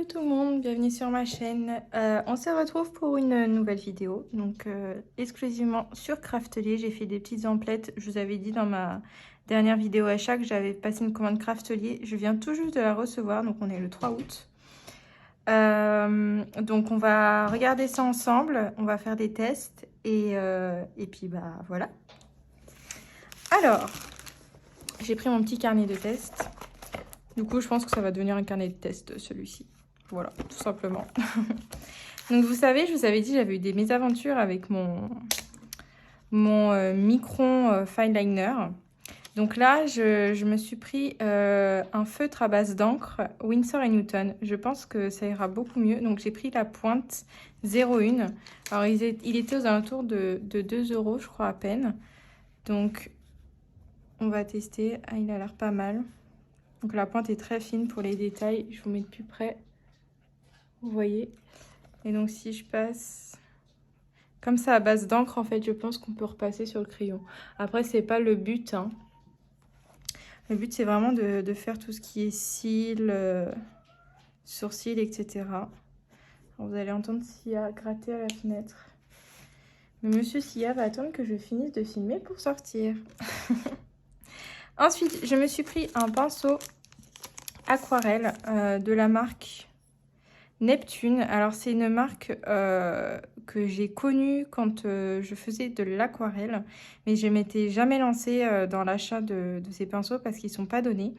Hello tout le monde, bienvenue sur ma chaîne. On se retrouve pour une nouvelle vidéo, donc exclusivement sur Craftelier. J'ai fait des petites emplettes. Je vous avais dit dans ma dernière vidéo achat que j'avais passé une commande Craftelier. Je viens tout juste de la recevoir, donc on est le 3 août. Donc on va regarder ça ensemble, on va faire des tests et puis bah voilà. Alors, j'ai pris mon petit carnet de tests. Du coup, je pense que ça va devenir un carnet de test, celui-ci. Voilà, tout simplement. Donc, vous savez, je vous avais dit, j'avais eu des mésaventures avec mon Micron Fine Liner. Donc là, je me suis pris un feutre à base d'encre Winsor & Newton. Je pense que ça ira beaucoup mieux. Donc, j'ai pris la pointe 01. Alors, il était aux alentours de 2 €, je crois, à peine. Donc, on va tester. Ah, il a l'air pas mal. Donc la pointe est très fine pour les détails. Je vous mets de plus près. Vous voyez. Et donc si je passe comme ça à base d'encre, en fait, je pense qu'on peut repasser sur le crayon. Après, c'est pas le but, hein. Le but, c'est vraiment de faire tout ce qui est cils, sourcils, etc. Alors, vous allez entendre Sia gratter à la fenêtre. Mais Monsieur Sia va attendre que je finisse de filmer pour sortir. Ensuite, je me suis pris un pinceau aquarelle de la marque Neptune. Alors c'est une marque que j'ai connue quand je faisais de l'aquarelle, mais je m'étais jamais lancée dans l'achat de ces pinceaux parce qu'ils sont pas donnés.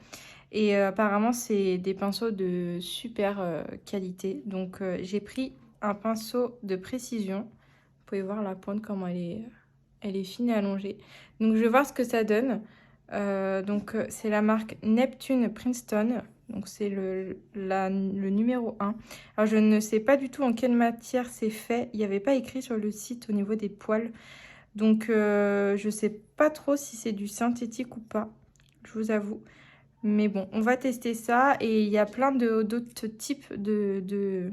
Et apparemment c'est des pinceaux de super qualité. Donc j'ai pris un pinceau de précision. Vous pouvez voir la pointe comment elle est fine et allongée. Donc je vais voir ce que ça donne. Donc c'est la marque Neptune Princeton. Donc c'est le numéro 1. Alors je ne sais pas du tout en quelle matière c'est fait. Il n'y avait pas écrit sur le site au niveau des poils. Donc je ne sais pas trop si c'est du synthétique ou pas. Je vous avoue. Mais bon, on va tester ça. Et il y a plein d'autres types de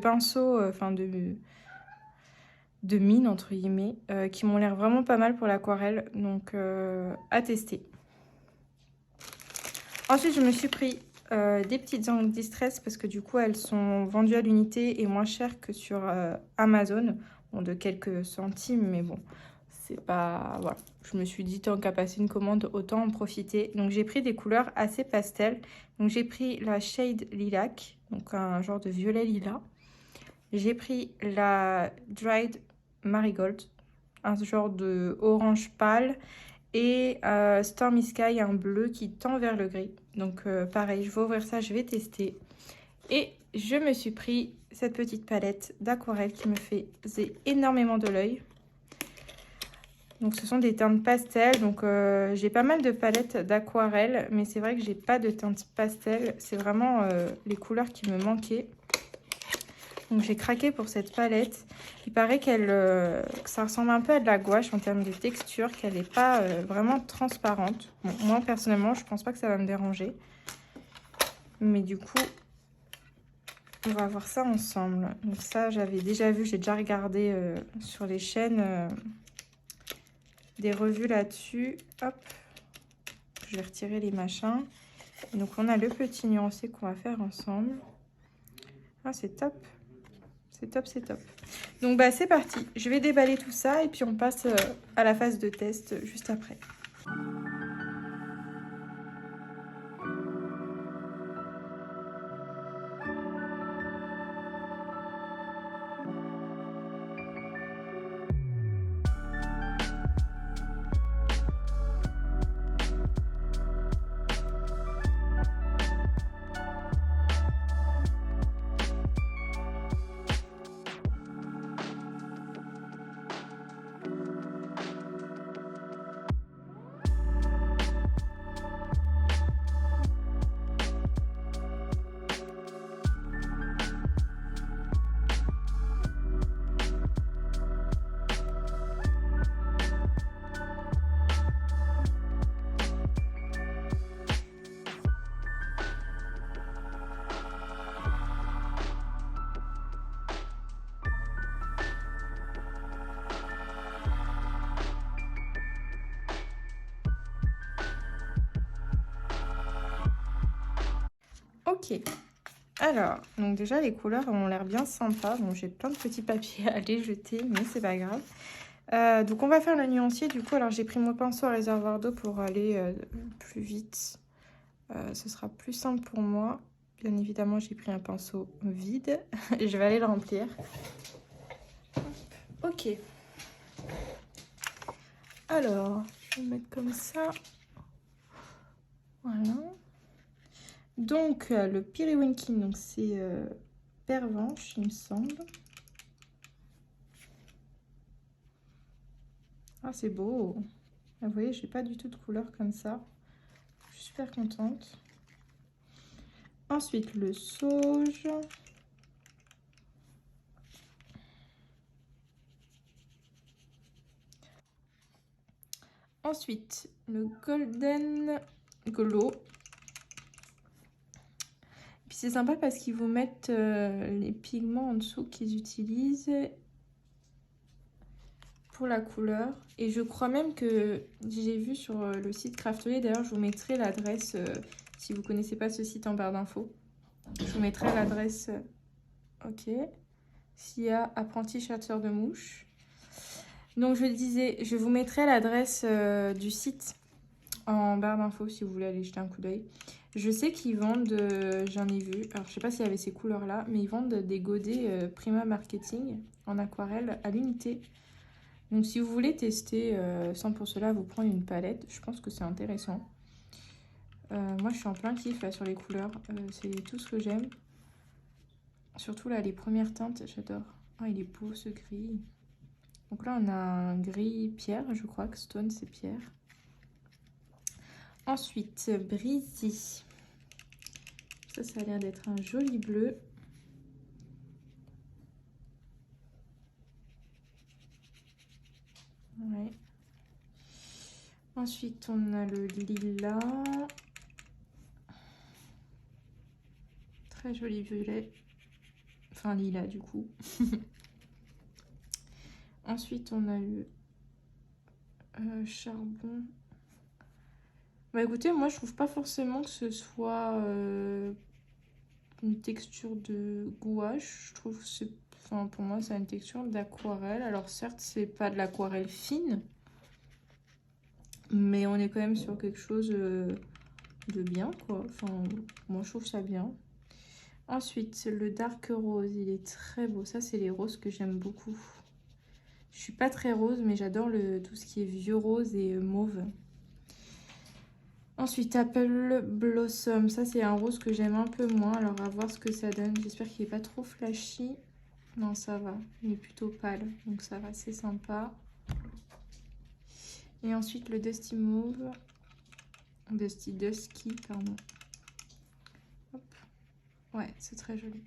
pinceaux, enfin de mine entre guillemets, qui m'ont l'air vraiment pas mal pour l'aquarelle. Donc à tester. Ensuite, je me suis pris des petites encres Distress parce que du coup, elles sont vendues à l'unité et moins chères que sur Amazon. Bon, de quelques centimes, mais bon, c'est pas... Voilà. Je me suis dit, tant qu'à passer une commande, autant en profiter. Donc, j'ai pris des couleurs assez pastel. Donc, j'ai pris la Shade Lilac, donc un genre de violet lilas. J'ai pris la Dried Marigold, un genre de orange pâle. Et Stormy Sky, un bleu qui tend vers le gris. Donc pareil, je vais ouvrir ça, je vais tester. Et je me suis pris cette petite palette d'aquarelle qui me faisait énormément de l'œil. Donc ce sont des teintes pastel. Donc j'ai pas mal de palettes d'aquarelle, mais c'est vrai que j'ai pas de teintes pastel. C'est vraiment les couleurs qui me manquaient. Donc j'ai craqué pour cette palette. Il paraît que ça ressemble un peu à de la gouache en termes de texture, qu'elle n'est pas vraiment transparente. Bon, moi personnellement, je pense pas que ça va me déranger. Mais du coup, on va voir ça ensemble. Donc ça, j'avais déjà vu, j'ai déjà regardé sur les chaînes des revues là-dessus. Hop, je vais retirer les machins. Et donc on a le petit nuancé qu'on va faire ensemble. Ah, c'est top. C'est top, c'est top. Donc bah c'est parti, je vais déballer tout ça et puis on passe à la phase de test juste après. Ok, Alors, donc déjà, les couleurs ont l'air bien sympas. Bon, j'ai plein de petits papiers à les jeter, mais c'est pas grave. Donc, on va faire le nuancier. Du coup, alors j'ai pris mon pinceau à réservoir d'eau pour aller plus vite. Ce sera plus simple pour moi. Bien évidemment, j'ai pris un pinceau vide. Et je vais aller le remplir. Ok. Alors, je vais le mettre comme ça. Voilà. Donc, le Piriwinky, donc c'est Pervenche, il me semble. Ah, c'est beau. Ah, vous voyez, j'ai pas du tout de couleur comme ça. Je suis super contente. Ensuite, le sauge. Ensuite, le Golden Glow. Puis c'est sympa parce qu'ils vous mettent les pigments en dessous qu'ils utilisent pour la couleur. Et je crois même que j'ai vu sur le site Craftolly, d'ailleurs je vous mettrai l'adresse si vous ne connaissez pas ce site en barre d'infos. Je vous mettrai l'adresse, ok, SIA apprenti chasseur de mouches. Donc je le disais, je vous mettrai l'adresse du site en barre d'infos si vous voulez aller jeter un coup d'œil. Je sais qu'ils vendent, j'en ai vu, alors je sais pas s'il y avait ces couleurs là, mais ils vendent des godets Prima Marketing en aquarelle à l'unité. Donc si vous voulez tester sans pour cela vous prendre une palette, je pense que c'est intéressant. Moi je suis en plein kiff là sur les couleurs, c'est tout ce que j'aime. Surtout là les premières teintes, j'adore. Ah il est beau ce gris. Donc là on a un gris pierre, je crois que Stone c'est pierre. Ensuite Breezy. Ça a l'air d'être un joli bleu. Ouais. Ensuite, on a le lilas. Très joli violet. Enfin, lilas du coup. Ensuite, on a le charbon. Bah écoutez, moi je trouve pas forcément que ce soit une texture de gouache. Je trouve que c'est, enfin, pour moi, c'est une texture d'aquarelle. Alors certes, c'est pas de l'aquarelle fine, mais on est quand même sur quelque chose de bien, quoi. Enfin, moi je trouve ça bien. Ensuite, le dark rose, il est très beau. Ça, c'est les roses que j'aime beaucoup. Je suis pas très rose, mais j'adore tout ce qui est vieux rose et mauve. Ensuite, Apple Blossom. Ça, c'est un rose que j'aime un peu moins. Alors, à voir ce que ça donne. J'espère qu'il n'est pas trop flashy. Non, ça va. Il est plutôt pâle. Donc, ça va, c'est sympa. Et ensuite, le Dusty Mauve. Dusky, pardon. Hop. Ouais, c'est très joli.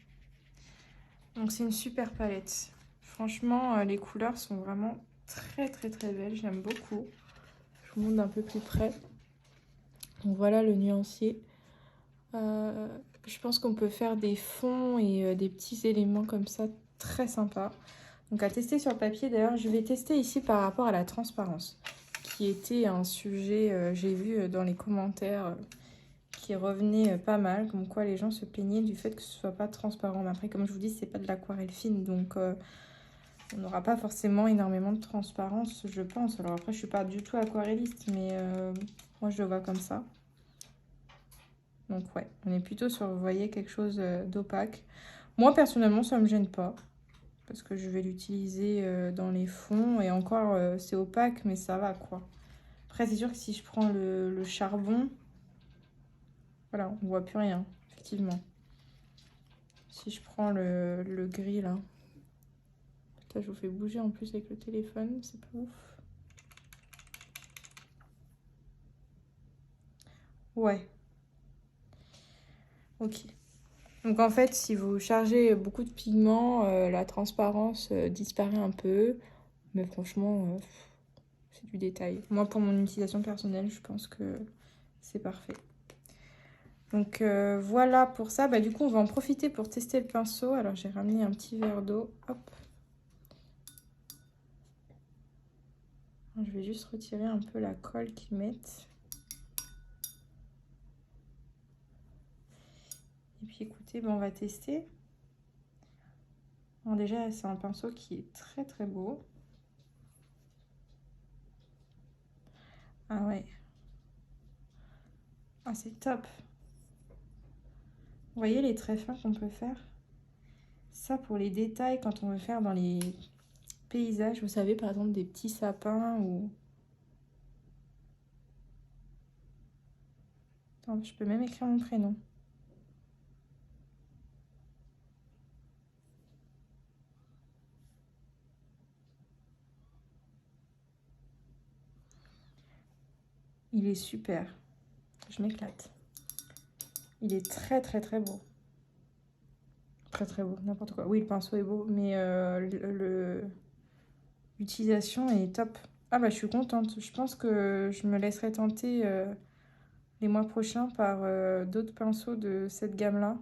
Donc, c'est une super palette. Franchement, les couleurs sont vraiment très, très, très belles. J'aime beaucoup. Je vous montre d'un peu plus près. Donc, voilà le nuancier. Je pense qu'on peut faire des fonds et des petits éléments comme ça très sympas. Donc à tester sur le papier. D'ailleurs, je vais tester ici par rapport à la transparence, qui était un sujet, j'ai vu dans les commentaires, qui revenait pas mal, comme quoi les gens se plaignaient du fait que ce soit pas transparent. Mais après, comme je vous dis, c'est pas de l'aquarelle fine, donc on n'aura pas forcément énormément de transparence, je pense. Alors après, je suis pas du tout aquarelliste, mais moi je le vois comme ça. Donc ouais, on est plutôt sur, vous voyez, quelque chose d'opaque. Moi, personnellement, ça ne me gêne pas. Parce que je vais l'utiliser dans les fonds. Et encore, c'est opaque, mais ça va, quoi. Après, c'est sûr que si je prends le charbon, voilà, on voit plus rien, effectivement. Si je prends le gris, là. Là, je vous fais bouger en plus avec le téléphone, c'est pas ouf. Ouais. Ok. Donc en fait, si vous chargez beaucoup de pigments, la transparence disparaît un peu. Mais franchement, c'est du détail. Moi, pour mon utilisation personnelle, je pense que c'est parfait. Donc voilà pour ça. Bah, du coup, on va en profiter pour tester le pinceau. Alors, j'ai ramené un petit verre d'eau. Hop. Je vais juste retirer un peu la colle qu'ils mettent. Et puis écoutez, ben, on va tester. Alors déjà, c'est un pinceau qui est très très beau. Ah ouais. Ah, c'est top. Vous voyez les traits fins qu'on peut faire? Ça, pour les détails, quand on veut faire dans les paysages, vous savez, par exemple, des petits sapins ou... Attends, je peux même écrire mon prénom. Il est super. Je m'éclate. Il est très très très beau. Très très beau, n'importe quoi. Oui, le pinceau est beau, mais l'utilisation est top. Ah bah je suis contente. Je pense que je me laisserai tenter les mois prochains par d'autres pinceaux de cette gamme-là.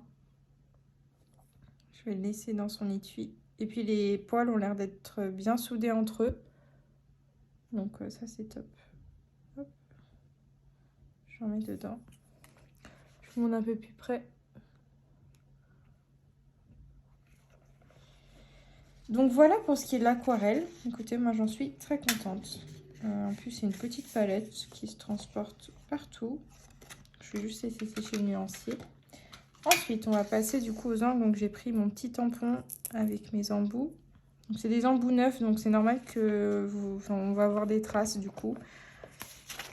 Je vais le laisser dans son étui. Et puis les poils ont l'air d'être bien soudés entre eux. Donc ça c'est top. Hop. J'en mets dedans. Je vous montre un peu plus près. Donc voilà pour ce qui est de l'aquarelle. Écoutez, moi j'en suis très contente. En plus c'est une petite palette qui se transporte partout. Je vais juste laisser sécher le nuancier. Ensuite on va passer du coup aux angles. Donc j'ai pris mon petit tampon avec mes embouts. C'est des embouts neufs, donc c'est normal que on va avoir des traces du coup.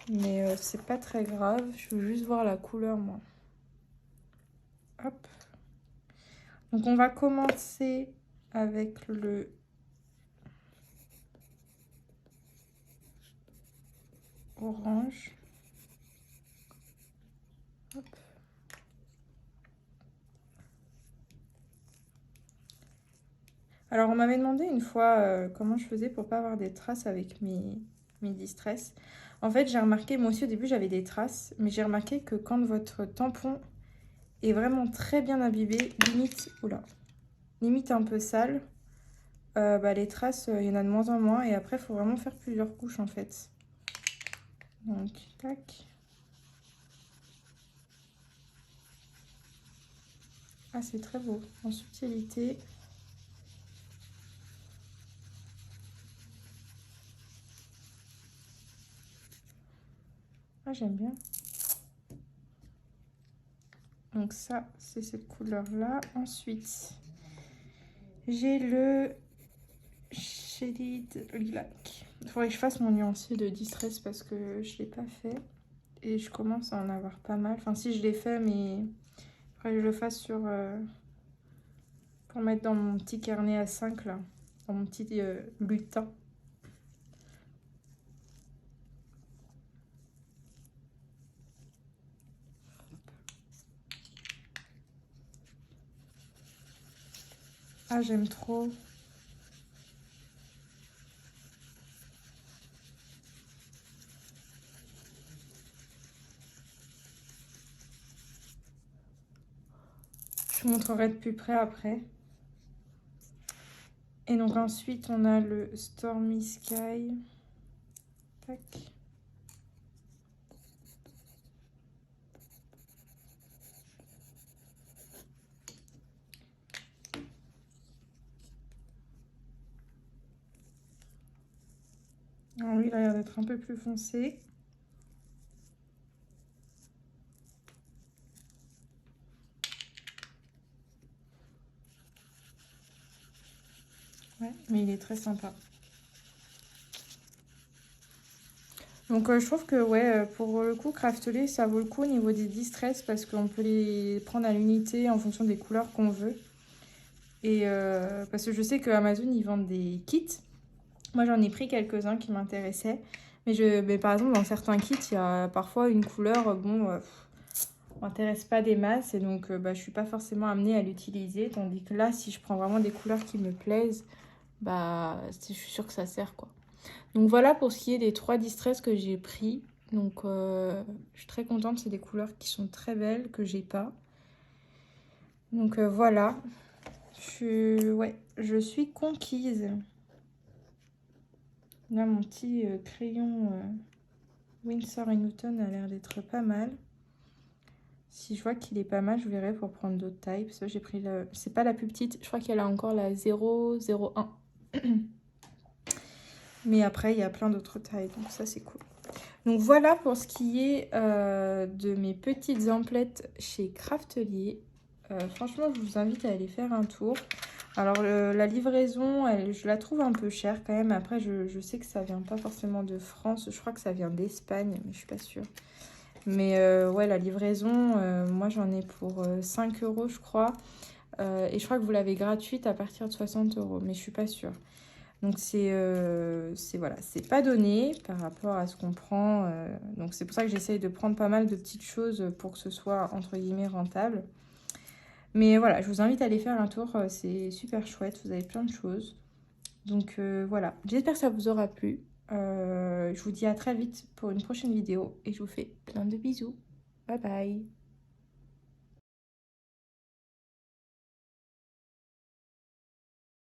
Mais c'est pas très grave. Je veux juste voir la couleur moi. Hop. Donc on va commencer avec le orange. Hop. Alors on m'avait demandé une fois comment je faisais pour pas avoir des traces avec mes Distress. En fait j'ai remarqué, moi aussi au début j'avais des traces, mais j'ai remarqué que quand votre tampon est vraiment très bien imbibé, limite, oula, limite un peu sale, bah, les traces il y en a de moins en moins et après il faut vraiment faire plusieurs couches en fait. Donc tac. Ah c'est très beau, en subtilité. Ah j'aime bien. Donc ça, c'est cette couleur-là. Ensuite, j'ai le Shaded Lilac. Il faudrait que je fasse mon nuancier de Distress parce que je ne l'ai pas fait. Et je commence à en avoir pas mal. Enfin, si je l'ai fait, mais il faudrait que je le fasse sur... pour mettre dans mon petit carnet à 5, là. Dans mon petit lutin. Ah, j'aime trop. Je vous montrerai de plus près après. Et donc ensuite, on a le Stormy Sky. Tac. Alors lui, il a l'air d'être un peu plus foncé. Ouais, mais il est très sympa. Donc je trouve que ouais, pour le coup, Craftly, ça vaut le coup au niveau des Distress parce qu'on peut les prendre à l'unité en fonction des couleurs qu'on veut. Et parce que je sais que Amazon, ils vendent des kits. Moi, j'en ai pris quelques-uns qui m'intéressaient. Mais par exemple, dans certains kits, il y a parfois une couleur, bon, m'intéresse pas des masses. Et donc, bah, je suis pas forcément amenée à l'utiliser. Tandis que là, si je prends vraiment des couleurs qui me plaisent, bah, je suis sûre que ça sert, quoi. Donc voilà pour ce qui est des 3 Distress que j'ai pris. Donc je suis très contente, c'est des couleurs qui sont très belles, que j'ai pas. Donc voilà, je suis conquise. Là mon petit crayon Winsor & Newton a l'air d'être pas mal. Si je vois qu'il est pas mal, je verrai pour prendre d'autres tailles. Parce que j'ai pris c'est pas la plus petite. Je crois qu'elle a encore la 0,01. Mais après, il y a plein d'autres tailles. Donc ça, c'est cool. Donc voilà pour ce qui est de mes petites emplettes chez Craftelier. Franchement, je vous invite à aller faire un tour. Alors, la livraison, je la trouve un peu chère quand même. Après, je sais que ça vient pas forcément de France. Je crois que ça vient d'Espagne, mais je suis pas sûre. Mais ouais, la livraison, moi j'en ai pour 5 euros, je crois. Et je crois que vous l'avez gratuite à partir de 60 euros, mais je suis pas sûre. Donc voilà, c'est pas donné par rapport à ce qu'on prend. Donc c'est pour ça que j'essaye de prendre pas mal de petites choses pour que ce soit entre guillemets rentable. Mais voilà, je vous invite à aller faire un tour, c'est super chouette, vous avez plein de choses. Donc voilà, j'espère que ça vous aura plu. Je vous dis à très vite pour une prochaine vidéo et je vous fais plein de bisous. Bye bye.